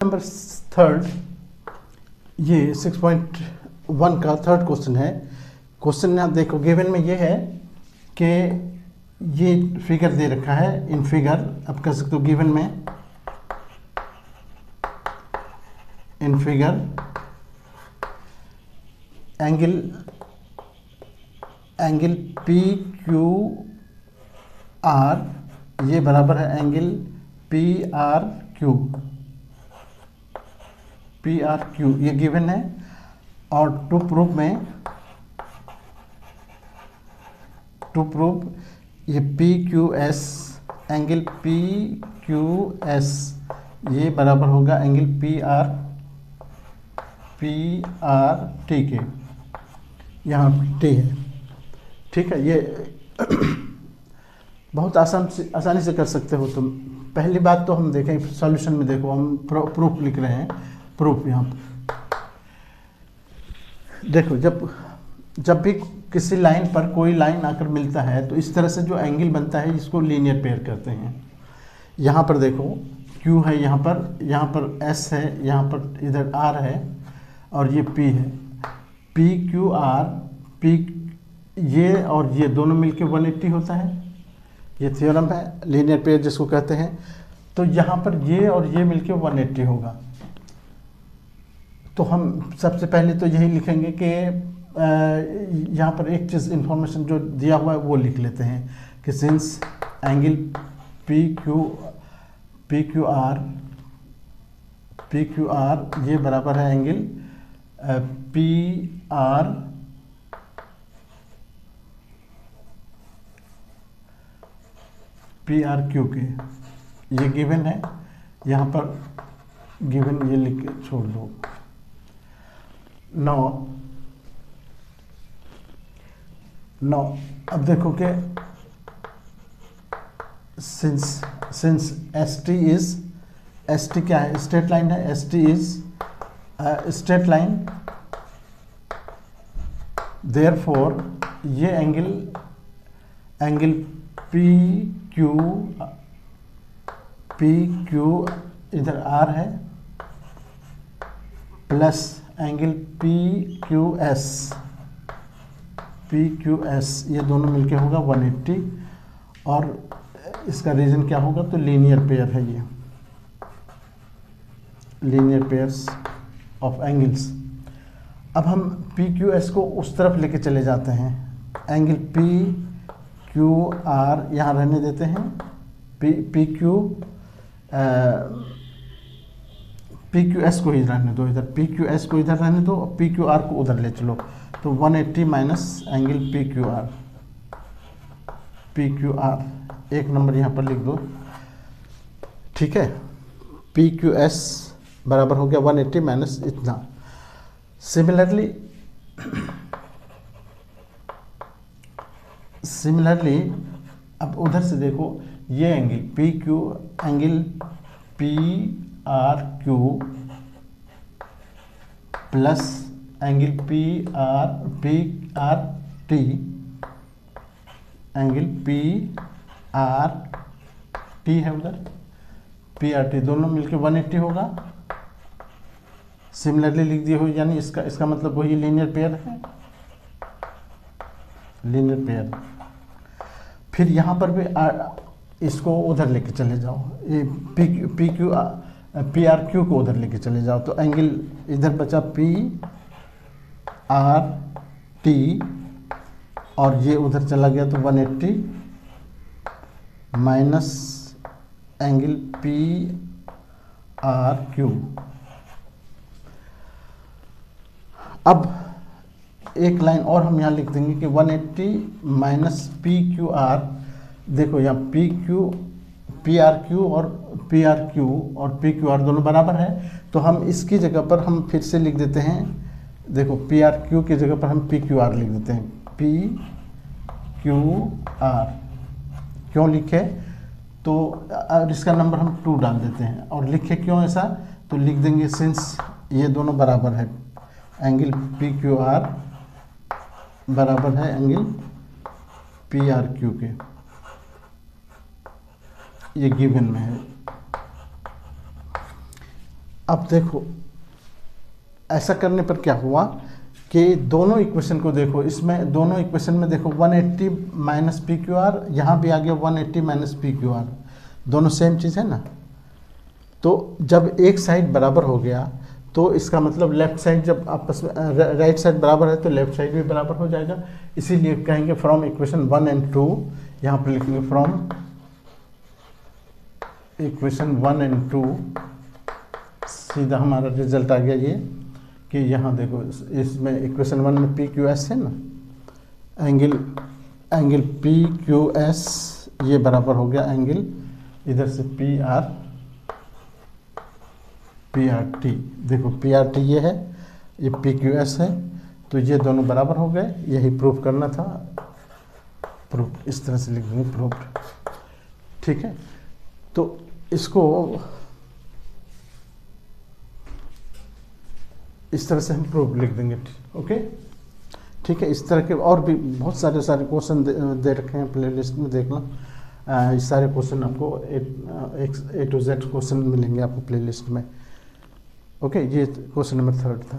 Number third, ये 6.1 का third question है। क्वेश्चन आप देखो, गिवन में ये है कि ये फिगर दे रखा है। इन फिगर आप कह सकते हो गिवन में, in figure angle P Q R ये बराबर है एंगल पी आर क्यू, ये गिवन है। और टू प्रूव ये P Q S, angle P Q S ये बराबर होगा एंगल पी आर टी के। यहाँ टी है, ठीक है। ये बहुत आसानी से कर सकते हो तुम। पहली बात तो हम देखें सॉल्यूशन में, देखो हम प्रूफ लिख रहे हैं। प्रूफ यहाँ देखो, जब भी किसी लाइन पर कोई लाइन आकर मिलता है तो इस तरह से जो एंगल बनता है इसको लीनियर पेयर कहते हैं। यहाँ पर देखो Q है, यहाँ पर S है, यहाँ पर इधर R है और ये P है। P Q R P ये और ये दोनों मिलके 180 होता है। ये थ्योरम है लीनियर पेयर जिसको कहते हैं। तो यहाँ पर ये और ये मिलके 180 होगा। तो हम सबसे पहले तो यही लिखेंगे कि यहाँ पर एक चीज़ इंफॉर्मेशन जो दिया हुआ है वो लिख लेते हैं कि since angle P Q R ये बराबर है एंगल पी आर क्यू के। ये गिवन है, यहाँ पर गिवन ये लिख के छोड़ दो। नौ अब देखो कि सिंस एस टी क्या है, स्ट्रेट लाइन है। S T is straight line, therefore ये एंगल पी क्यू इधर आर है plus angle P Q S ये दोनों मिलके होगा 180। और इसका रीजन क्या होगा, तो लीनियर पेयर है। ये लीनियर पेयर्स ऑफ एंगल्स। अब हम पी क्यू एस को उस तरफ लेके चले जाते हैं। एंगल पी क्यू आर यहाँ रहने देते हैं। पी क्यू एस को ही रहने दो, इधर पी क्यू एस को इधर रहने दो और पी क्यू आर को उधर ले चलो। तो 180 minus angle P Q R एक नंबर यहाँ पर लिख दो, ठीक है। पी क्यू एस बराबर हो गया 180 माइनस इतना। सिमिलरली अब उधर से देखो, ये angle P R Q plus angle P R T, angle P R T है उधर, पी आर टी दोनों मिलके 180 होगा। सिमिलरली लिख दिए हो, यानी इसका मतलब वही लीनियर पेयर है, लीनियर पेयर। फिर यहाँ पर भी इसको उधर लेके चले जाओ, ये पी आर क्यू को उधर लेके चले जाओ। तो एंगल इधर बचा पी आर टी और ये उधर चला गया तो 180 minus angle P R Q. अब एक लाइन और हम यहाँ लिख देंगे कि 180 माइनस पी क्यू आर। देखो यहाँ पी आर क्यू और पी क्यू आर दोनों बराबर है। तो हम इसकी जगह पर हम फिर से लिख देते हैं, देखो पी आर क्यू की जगह पर हम पी क्यू आर लिख देते हैं। पी क्यू आर क्यों लिखे, तो और इसका नंबर हम 2 डाल देते हैं। और लिखे क्यों ऐसा, तो लिख देंगे सिंस ये दोनों बराबर है, एंगल पी क्यू आर बराबर है एंगल पी आर क्यू के। ये गिवन में है। अब देखो ऐसा करने पर क्या हुआ कि दोनों इक्वेशन को देखो, इसमें दोनों इक्वेशन में देखो 180 माइनस पी क्यू आर, यहाँ भी आ गया 180 माइनस पी क्यू आर, दोनों सेम चीज़ है ना। तो जब एक साइड बराबर हो गया तो इसका मतलब लेफ्ट साइड जब आपस में राइट साइड बराबर है तो लेफ्ट साइड भी बराबर हो जाएगा। इसीलिए कहेंगे फ्रॉम इक्वेशन 1 एंड 2, यहाँ पर लिखेंगे फ्रॉम इक्वेशन 1 एंड 2, सीधा हमारा रिजल्ट आ गया ये कि यहाँ देखो इसमें इक्वेशन 1 में पी क्यू एस है ना, एंगल पी क्यू एस ये बराबर हो गया एंगल इधर से पी आर टी। देखो पी आर टी ये है, ये पी क्यू एस है, तो ये दोनों बराबर हो गए। यही प्रूफ करना था, प्रूफ इस तरह से लिख देंगे प्रूफ। ठीक है, तो इसको इस तरह से हम प्रूफ लिख देंगे। ओके ठीक है, इस तरह के और भी बहुत सारे क्वेश्चन दे रखे हैं प्लेलिस्ट में, देखना। इस सारे क्वेश्चन आपको A to Z क्वेश्चन मिलेंगे आपको प्लेलिस्ट में। ओके, ये क्वेश्चन नंबर 3 था।